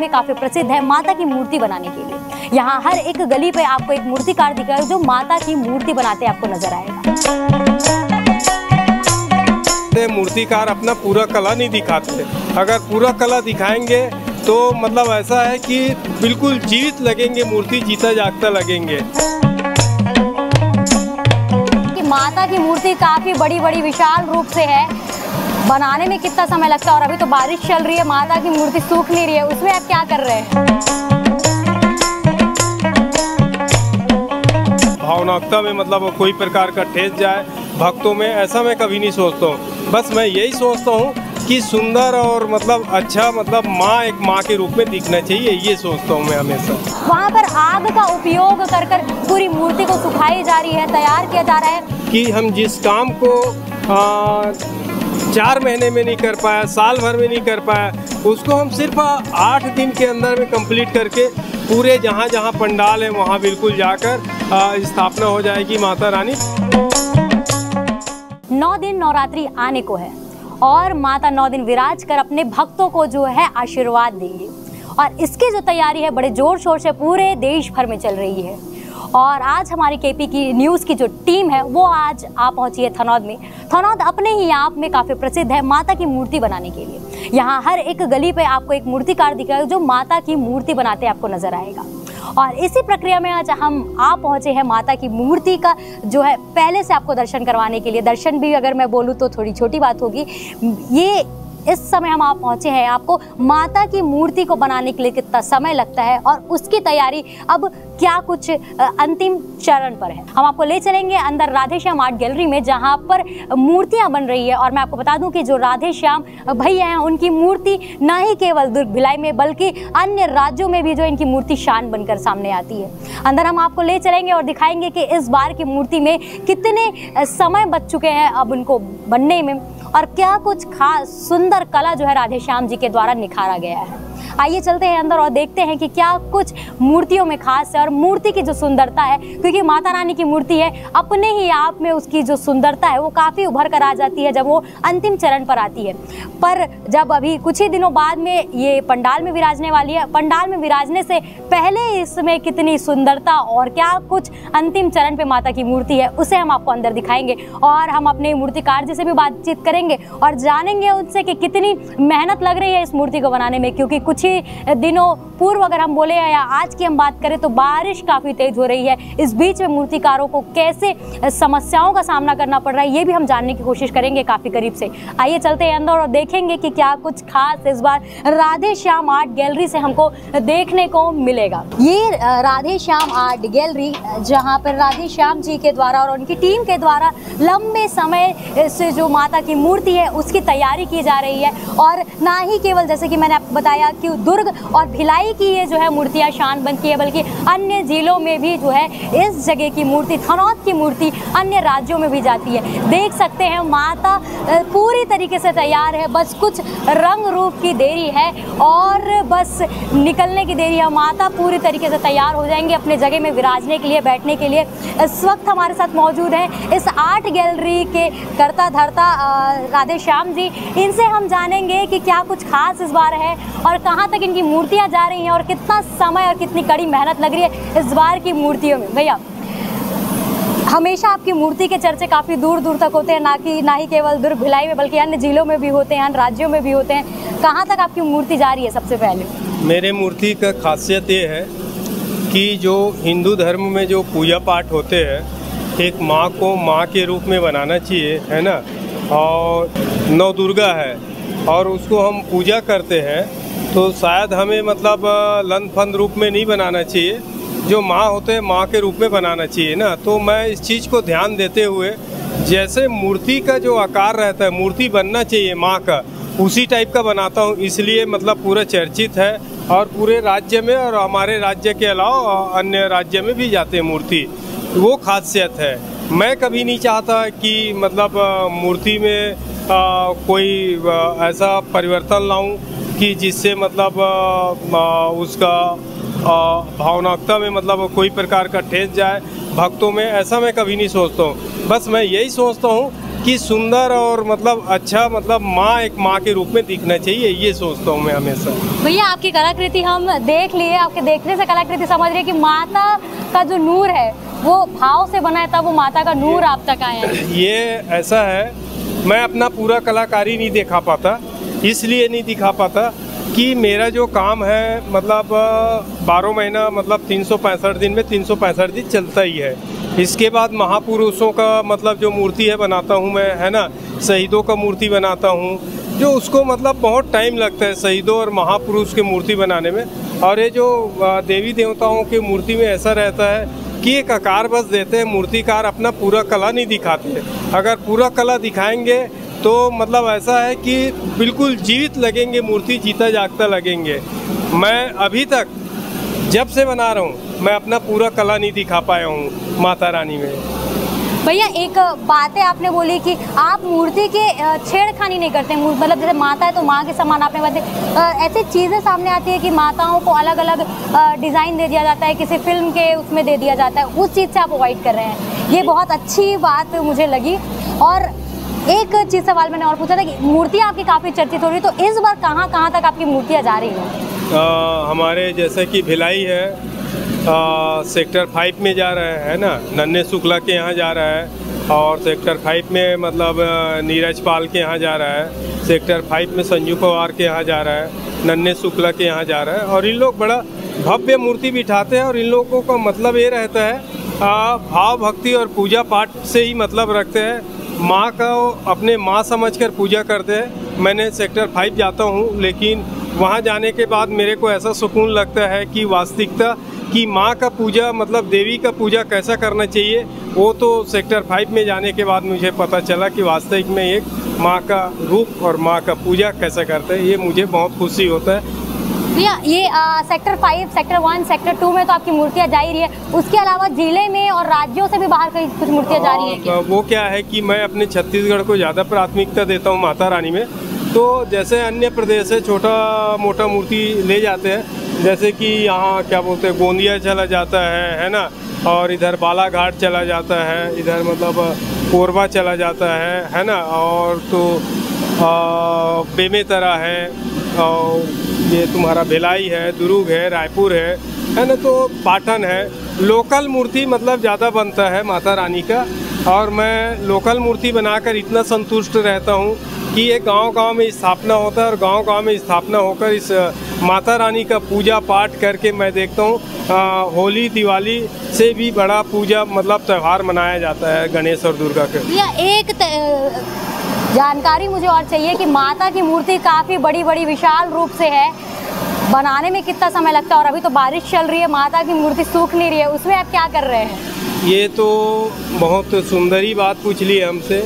में काफी प्रसिद्ध है माता की मूर्ति बनाने के लिए। यहाँ हर एक गली पे आपको एक मूर्तिकार दिखेगा जो माता की मूर्ति बनाते आपको नजर आएगा। मूर्तिकार अपना पूरा कला नहीं दिखाते, अगर पूरा कला दिखाएंगे तो मतलब ऐसा है कि बिल्कुल जीवित लगेंगे, मूर्ति जीता जागता लगेंगे। माता की मूर्ति काफी बड़ी विशाल रूप से है, बनाने में कितना समय लगता है और अभी तो बारिश चल रही है, माता की मूर्ति सूख नहीं रही है, उसमें आप क्या कर रहे हैं? भावनात्मकता में मतलब कोई प्रकार का ठेस जाए भक्तों में, ऐसा मैं कभी नहीं सोचता हूँ। बस मैं यही सोचता हूँ कि सुंदर और मतलब अच्छा मतलब माँ एक माँ के रूप में दिखना चाहिए, ये सोचता हूँ मैं हमेशा। वहाँ पर आग का उपयोग कर पूरी मूर्ति को सुखाई जा रही है, तैयार किया जा रहा है कि हम जिस काम को 4 महीने में नहीं कर पाया, साल भर में नहीं कर पाया, उसको हम सिर्फ 8 दिन के अंदर में कंप्लीट करके पूरे जहाँ जहाँ पंडाल है वहाँ बिल्कुल जाकर स्थापना हो जाएगी माता रानी। 9 दिन नवरात्रि आने को है और माता 9 दिन विराज कर अपने भक्तों को जो है आशीर्वाद देंगे और इसकी जो तैयारी है बड़े जोर शोर से पूरे देश भर में चल रही है। और आज हमारी केपी की न्यूज़ की जो टीम है वो आज आ पहुंची है थनौद में। थनौद अपने ही आप में काफ़ी प्रसिद्ध है माता की मूर्ति बनाने के लिए। यहाँ हर एक गली पे आपको एक मूर्तिकार दिखेगा जो माता की मूर्ति बनाते आपको नजर आएगा और इसी प्रक्रिया में आज हम आ पहुंचे हैं माता की मूर्ति का जो है पहले से आपको दर्शन करवाने के लिए। दर्शन भी अगर मैं बोलूँ तो थोड़ी छोटी बात होगी। ये इस समय हम आप पहुंचे हैं, आपको माता की मूर्ति को बनाने के लिए कितना समय लगता है और उसकी तैयारी अब क्या कुछ अंतिम चरण पर है। हम आपको ले चलेंगे अंदर राधे श्याम आर्ट गैलरी में जहां पर मूर्तियां बन रही है। और मैं आपको बता दूं कि जो राधे श्याम भैया हैं उनकी मूर्ति न ही केवल दुर्ग भिलाई में बल्कि अन्य राज्यों में भी जो इनकी मूर्ति शान बनकर सामने आती है। अंदर हम आपको ले चलेंगे और दिखाएंगे कि इस बार की मूर्ति में कितने समय बच चुके हैं अब उनको बनने में और क्या कुछ खास सुंदर कला जो है राधे श्याम जी के द्वारा निखारा गया है। आइए चलते हैं अंदर और देखते हैं कि क्या कुछ मूर्तियों में खास है और मूर्ति की जो सुंदरता है, क्योंकि माता रानी की मूर्ति है अपने ही आप में उसकी जो सुंदरता है वो काफ़ी उभर कर आ जाती है जब वो अंतिम चरण पर आती है। पर जब अभी कुछ ही दिनों बाद में ये पंडाल में विराजने वाली है, पंडाल में विराजने से पहले इसमें कितनी सुंदरता और क्या कुछ अंतिम चरण पे माता की मूर्ति है उसे हम आपको अंदर दिखाएंगे और हम अपने मूर्तिकार जी से भी बातचीत करेंगे और जानेंगे उनसे कि कितनी मेहनत लग रही है इस मूर्ति को बनाने में। क्योंकि कुछ ही दिनों पूर्व अगर हम बोले या आज की हम बात करें तो बारिश काफ़ी तेज हो रही है। इस बीच में मूर्तिकारों को कैसे समस्याओं का सामना करना पड़ रहा है ये भी हम जानने की कोशिश करेंगे काफ़ी करीब से। आइए चलते हैं अंदर और देखेंगे कि क्या कुछ खास इस बार राधे श्याम आर्ट गैलरी से हमको देखने को मिलेगा। ये राधे श्याम आर्ट गैलरी जहाँ पर राधे श्याम जी के द्वारा और उनकी टीम के द्वारा लंबे समय से जो माता की मूर्ति है उसकी तैयारी की जा रही है और ना ही केवल जैसे कि मैंने आपको बताया कि दुर्ग और भिलाई की ये जो है मूर्तियाँ शान बनती है बल्कि अन्य जिलों में भी जो है इस जगह की मूर्ति थनौद की मूर्ति अन्य राज्यों में भी जाती है। देख सकते हैं माता पूरी तरीके से तैयार है, बस कुछ रंग रूप की देरी है और बस निकलने की देरी है। माता पूरी तरीके से तैयार हो जाएंगे अपने जगह में विराजने के लिए, बैठने के लिए। इस वक्त हमारे साथ मौजूद हैं इस आर्ट गैलरी के कर्ता धर्ता राधे श्याम जी। इनसे हम जानेंगे कि क्या कुछ खास इस बार है और कहाँ तक इनकी मूर्तियाँ जा रही हैं और कितना समय और कितनी कड़ी मेहनत लग रही है इस बार की मूर्तियों में। भैया, हमेशा आपकी मूर्ति के चर्चे काफ़ी दूर दूर तक होते हैं, ना ही केवल दुर्ग भिलाई में बल्कि अन्य जिलों में भी होते हैं, अन्य राज्यों में भी होते हैं। कहाँ तक आपकी मूर्ति जा रही है? सबसे पहले मेरे मूर्ति का खासियत ये है कि जो हिंदू धर्म में जो पूजा पाठ होते हैं एक माँ को माँ के रूप में बनाना चाहिए, है ना। और नौ दुर्गा है और उसको हम पूजा करते हैं तो शायद हमें मतलब लन फन रूप में नहीं बनाना चाहिए, जो माँ होते हैं माँ के रूप में बनाना चाहिए ना। तो मैं इस चीज़ को ध्यान देते हुए जैसे मूर्ति का जो आकार रहता है मूर्ति बनना चाहिए माँ का उसी टाइप का बनाता हूँ। इसलिए मतलब पूरा चर्चित है और पूरे राज्य में और हमारे राज्य के अलावा अन्य राज्य में भी जाते हैं मूर्ति, वो खासियत है। मैं कभी नहीं चाहता कि मतलब मूर्ति में कोई ऐसा परिवर्तन लाऊं कि जिससे मतलब उसका भावनात्मकता में मतलब कोई प्रकार का ठेस जाए भक्तों में, ऐसा मैं कभी नहीं सोचता हूँ। बस मैं यही सोचता हूँ कि सुंदर और मतलब अच्छा, मतलब माँ एक माँ के रूप में दिखना चाहिए, ये सोचता हूँ मैं हमेशा। भैया आपकी कलाकृति हम देख लिए, आपके देखने से कलाकृति समझ रहे कि माता का जो नूर है वो भाव से बना है, तब वो माता का नूर आप तक आया है। ये ऐसा है, मैं अपना पूरा कलाकारी नहीं दिखा पाता, इसलिए नहीं दिखा पाता कि मेरा जो काम है मतलब 12 महीना मतलब 365 दिन में 365 दिन चलता ही है। इसके बाद महापुरुषों का मतलब जो मूर्ति है बनाता हूँ मैं, है ना, शहीदों का मूर्ति बनाता हूँ, जो उसको मतलब बहुत टाइम लगता है शहीदों और महापुरुष की मूर्ति बनाने में। और ये जो देवी देवताओं की मूर्ति में ऐसा रहता है कि एक आकार बस देते हैं, मूर्तिकार अपना पूरा कला नहीं दिखाते। अगर पूरा कला दिखाएंगे तो मतलब ऐसा है कि बिल्कुल जीवित लगेंगे, मूर्ति जीता जागता लगेंगे। मैं अभी तक जब से बना रहा हूँ मैं अपना पूरा कला नहीं दिखा पाया हूँ माता रानी में। भैया एक बात है, आपने बोली कि आप मूर्ति के छेड़खानी नहीं करते, मतलब जैसे माता है तो माँ के समान आपने बात, ऐसी चीज़ें सामने आती है कि माताओं को अलग अलग डिज़ाइन दे दिया जाता है, किसी फिल्म के उसमें दे दिया जाता है, उस चीज़ से आप अवॉइड कर रहे हैं, ये बहुत अच्छी बात मुझे लगी। और एक चीज़ सवाल मैंने और पूछा था कि मूर्तियाँ आपकी काफ़ी चर्चित हो रही है, तो इस बार कहाँ कहाँ तक आपकी मूर्तियाँ जा रही हैं? हमारे जैसे कि भिलाई है, सेक्टर 5 में जा रहा है ना, नन्हे शुक्ला के यहाँ जा रहा है, और सेक्टर 5 में मतलब नीरज पाल के यहाँ जा रहा है, सेक्टर 5 में संजू पवार के यहाँ जा रहा है, नन्हे शुक्ला के यहाँ जा रहा है। और इन लोग बड़ा भव्य मूर्ति बिठाते हैं और इन लोगों का मतलब ये रहता है भाव भक्ति और पूजा पाठ से ही मतलब रखते हैं, माँ का अपने माँ समझकर पूजा करते हैं। मैंने सेक्टर 5 जाता हूँ, लेकिन वहाँ जाने के बाद मेरे को ऐसा सुकून लगता है कि वास्तविकता कि माँ का पूजा मतलब देवी का पूजा कैसा करना चाहिए, वो तो सेक्टर 5 में जाने के बाद मुझे पता चला कि वास्तविक में एक माँ का रूप और माँ का पूजा कैसा करते हैं। ये मुझे बहुत खुशी होता है। भैया ये सेक्टर 5, सेक्टर 1, सेक्टर 2 में तो आपकी मूर्तियाँ जा ही रही है, उसके अलावा जिले में और राज्यों से भी बाहर कहीं कुछ मूर्तियाँ जा रही है क्या? वो क्या है कि मैं अपने छत्तीसगढ़ को ज़्यादा प्राथमिकता देता हूँ माता रानी में। तो जैसे अन्य प्रदेश से छोटा मोटा मूर्ति ले जाते हैं, जैसे कि यहाँ क्या बोलते हैं गोंदिया चला जाता है ना, और इधर बालाघाट चला जाता है, इधर मतलब कोरबा चला जाता है ना, और तो बेमेतरा है, और ये तुम्हारा भिलाई है, दुर्ग है, रायपुर है ना, तो पाटन है। लोकल मूर्ति मतलब ज़्यादा बनता है माता रानी का, और मैं लोकल मूर्ति बनाकर इतना संतुष्ट रहता हूँ कि ये गांव-गांव में स्थापना होता है, और गांव-गांव में स्थापना होकर इस माता रानी का पूजा पाठ करके मैं देखता हूँ होली दिवाली से भी बड़ा पूजा मतलब त्यौहार मनाया जाता है गणेश और दुर्गा के। एक जानकारी मुझे और चाहिए कि माता की मूर्ति काफ़ी बड़ी बड़ी विशाल रूप से है, बनाने में कितना समय लगता है? और अभी तो बारिश चल रही है, माता की मूर्ति सूख नहीं रही है, उसमें आप क्या कर रहे हैं? ये तो बहुत सुंदरी बात पूछ ली हमसे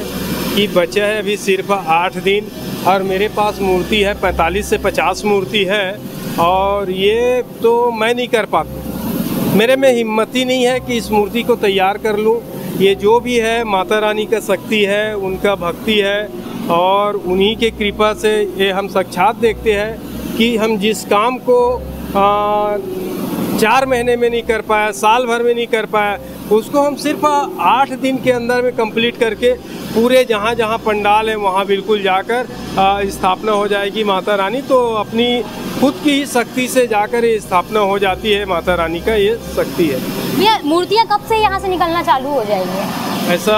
कि बचा है अभी सिर्फ 8 दिन, और मेरे पास मूर्ति है 45 से 50 मूर्ति है, और ये तो मैं नहीं कर पाता, मेरे में हिम्मत ही नहीं है कि इस मूर्ति को तैयार कर लूँ। ये जो भी है माता रानी का शक्ति है, उनका भक्ति है, और उन्हीं के कृपा से ये हम साक्षात देखते हैं कि हम जिस काम को 4 महीने में नहीं कर पाया, साल भर में नहीं कर पाया, उसको हम सिर्फ 8 दिन के अंदर में कंप्लीट करके पूरे जहाँ जहाँ पंडाल है वहाँ बिल्कुल जाकर स्थापना हो जाएगी माता रानी। तो अपनी खुद की ही शक्ति से जाकर ये स्थापना हो जाती है माता रानी का, ये शक्ति है। भैया मूर्तियाँ कब से यहाँ से निकलना चालू हो जाएंगी? ऐसा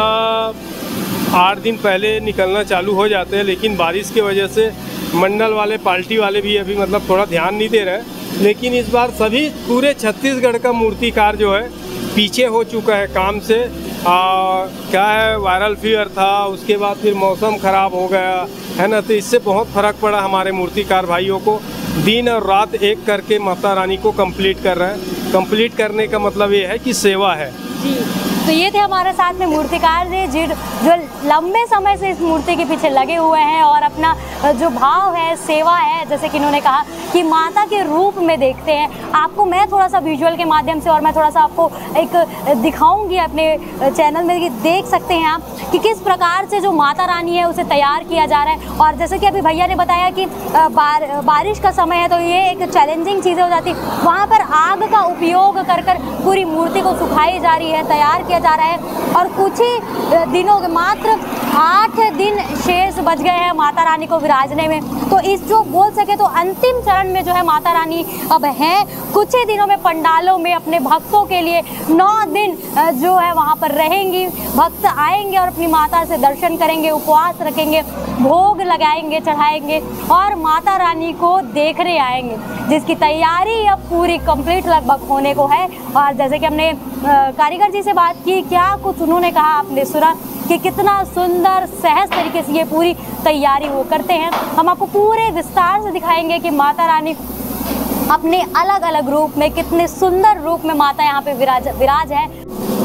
8 दिन पहले निकलना चालू हो जाते हैं, लेकिन बारिश की वजह से मंडल वाले पार्टी वाले भी अभी मतलब थोड़ा ध्यान नहीं दे रहे, लेकिन इस बार सभी पूरे छत्तीसगढ़ का मूर्तिकार जो है पीछे हो चुका है काम से। क्या है, वायरल फीवर था, उसके बाद फिर मौसम ख़राब हो गया है ना, तो इससे बहुत फ़र्क पड़ा हमारे मूर्तिकार भाइयों को। दिन और रात एक करके माता रानी को कंप्लीट कर रहे हैं। कंप्लीट करने का मतलब ये है कि सेवा है जी। तो ये थे हमारे साथ में मूर्तिकार जी जो लंबे समय से इस मूर्ति के पीछे लगे हुए हैं, और अपना जो भाव है, सेवा है, जैसे कि इन्होंने कहा कि माता के रूप में देखते हैं। आपको मैं थोड़ा सा विजुअल के माध्यम से, और मैं थोड़ा सा आपको एक दिखाऊंगी अपने चैनल में कि देख सकते हैं आप कि किस प्रकार से जो माता रानी है उसे तैयार किया जा रहा है। और जैसे कि अभी भैया ने बताया कि बारिश का समय है तो ये एक चैलेंजिंग चीज़ें हो जाती है, वहाँ पर आग का उपयोग कर पूरी मूर्ति को सुखाई जा रही है, तैयार किया किया जा रहा है और कुछ ही दिनों के मात्र 8 दिन शेष बच गए हैं माता रानी को विराजने में। तो इस जो बोल सके तो अंतिम चरण में जो है माता रानी अब हैं। कुछ ही दिनों में पंडालों में अपने भक्तों के लिए 9 दिन जो है वहाँ पर रहेंगी। भक्त आएंगे और अपनी माता से दर्शन करेंगे, उपवास रखेंगे, भोग लगाएंगे, चढ़ाएंगे और माता रानी को देखने आएंगे, जिसकी तैयारी अब पूरी कंप्लीट लगभग होने को है। और जैसे कि हमने कारीगर जी से बात की, क्या कुछ उन्होंने कहा आपने सुना कि कितना सुंदर सहज तरीके से ये पूरी तैयारी वो करते हैं। हम आपको पूरे विस्तार से दिखाएंगे कि माता रानी अपने अलग अलग रूप में, कितने सुंदर रूप में माता यहाँ पे विराज है।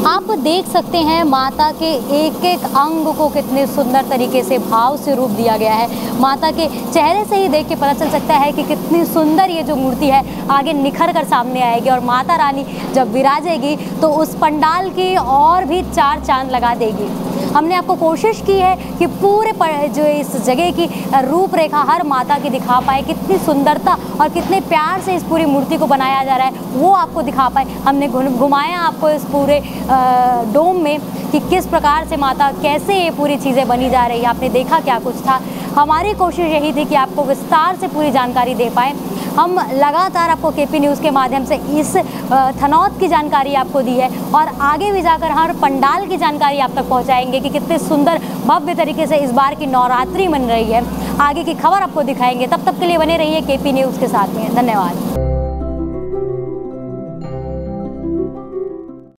आप देख सकते हैं माता के एक एक अंग को कितने सुंदर तरीके से भाव से रूप दिया गया है। माता के चेहरे से ही देख के पता चल सकता है कि कितनी सुंदर ये जो मूर्ति है आगे निखर कर सामने आएगी। और माता रानी जब विराजेगी तो उस पंडाल की और भी 4 चांद लगा देगी। हमने आपको कोशिश की है कि पूरे जो इस जगह की रूपरेखा हर माता की दिखा पाए, कितनी सुंदरता और कितने प्यार से इस पूरी मूर्ति को बनाया जा रहा है वो आपको दिखा पाए। हमने घुमाया आपको इस पूरे डोम में कि किस प्रकार से माता, कैसे ये पूरी चीज़ें बनी जा रही है। आपने देखा क्या कुछ था। हमारी कोशिश यही थी कि आपको विस्तार से पूरी जानकारी दे पाएँ। हम लगातार आपको केपी न्यूज़ के माध्यम से इस थनौत की जानकारी आपको दी है और आगे भी जाकर हर पंडाल की जानकारी आप तक पहुंचाएंगे कि कितने सुंदर भव्य तरीके से इस बार की नवरात्रि मन रही है। आगे की खबर आपको दिखाएंगे। तब तक के लिए बने रहिए केपी न्यूज़ के साथ में। धन्यवाद।